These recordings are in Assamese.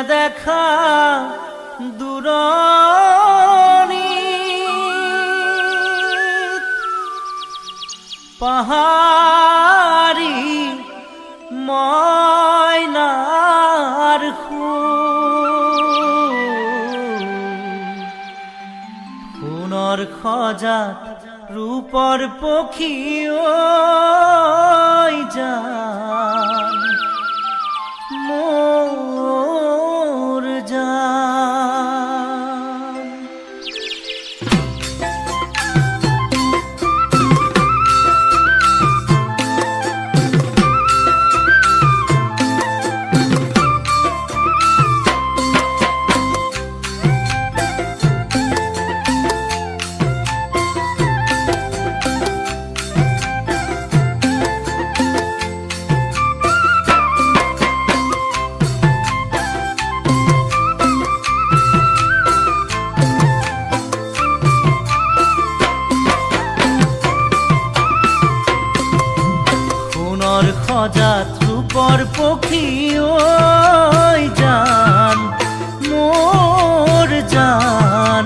দেখা দূৰণি পাহাৰী মইনাৰ সোণৰ খজাত ৰূপৰ পক্ষী ঐ জান মোৰ জান। খজাত ৰূপৰ পক্ষী ঐ জান মোৰ জান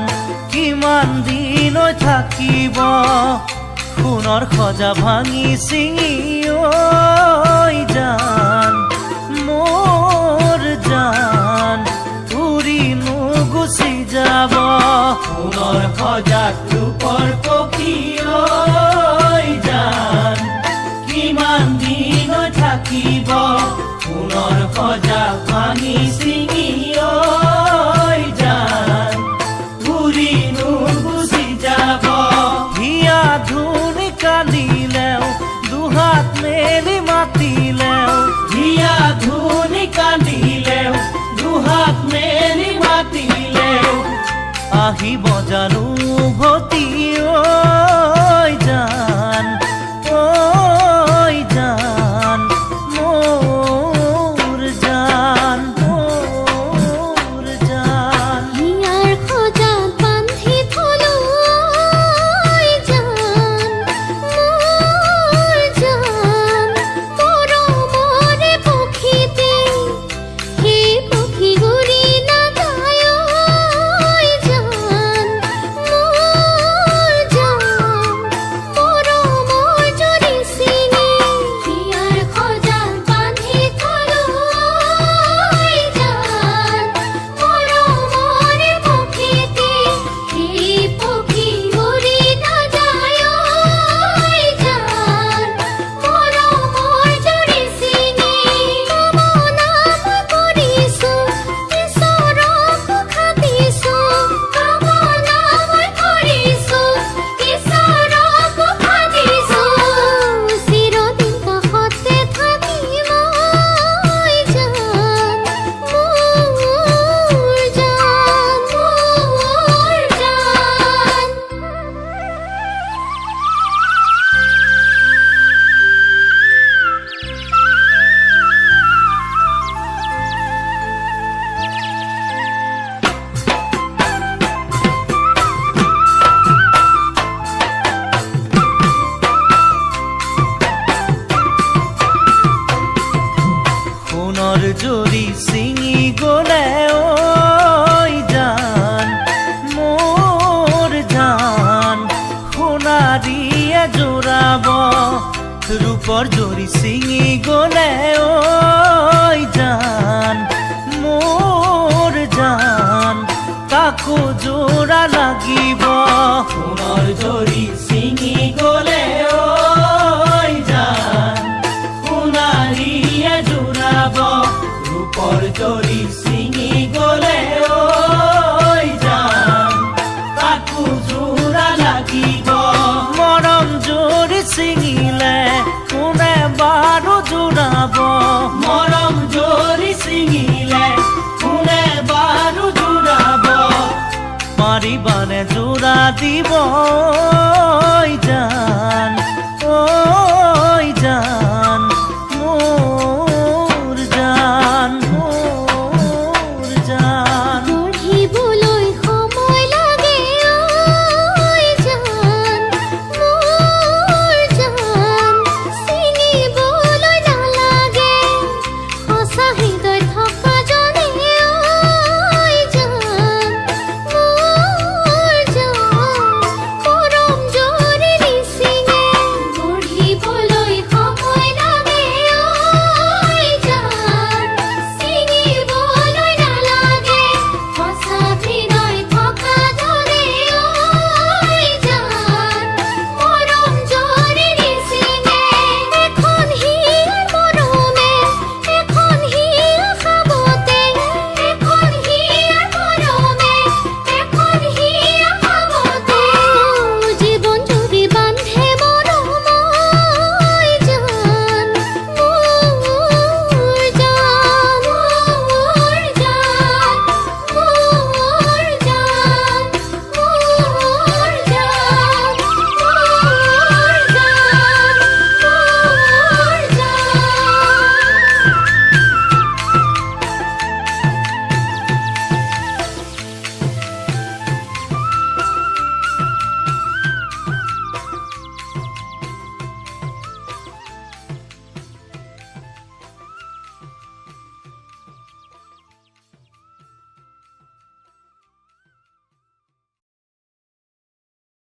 কিমান দিন থাকিব সোণৰ খজা ভাঙি ছিঙি ঐ জান মোৰ জান উৰি নুগুচি যাব সোণৰ খজাত ৰূপৰ পক্ষী ঐ জান কিমান দিন থাকিব সোণৰ খজা ভাঙি ছিঙি ঐ জান উৰি নুগুচি যাব। হিয়া ধুনি কান্দিলেও দুহাত মেলি মাতিলেও হিয়া ধুনি কান্দিলেও দুহাত মেলি মাতিলেও আহিব জানো উভতি ঐ জান জৰি ছিঙি গলে ঐ জান মোৰ জান সোণাৰীয়ে জোৰাব ৰূপৰ জৰি ছিঙি গলে ঐ জান মোৰ জান তাকো জোৰা লাগিব সোণৰ জৰি ছিঙি গলে ঐ জান সোণাৰীয়ে জোৰাব ৰূপৰ জৰি ছিঙি গলে ঐ জান তাকো জোৰা লাগিব মৰম জৰি ছিঙিলে কোনে বাৰু জোৰাব মৰম জৰি ছিঙিলে কোনে বাৰু জোৰাব পাৰিবানে জোৰা দিব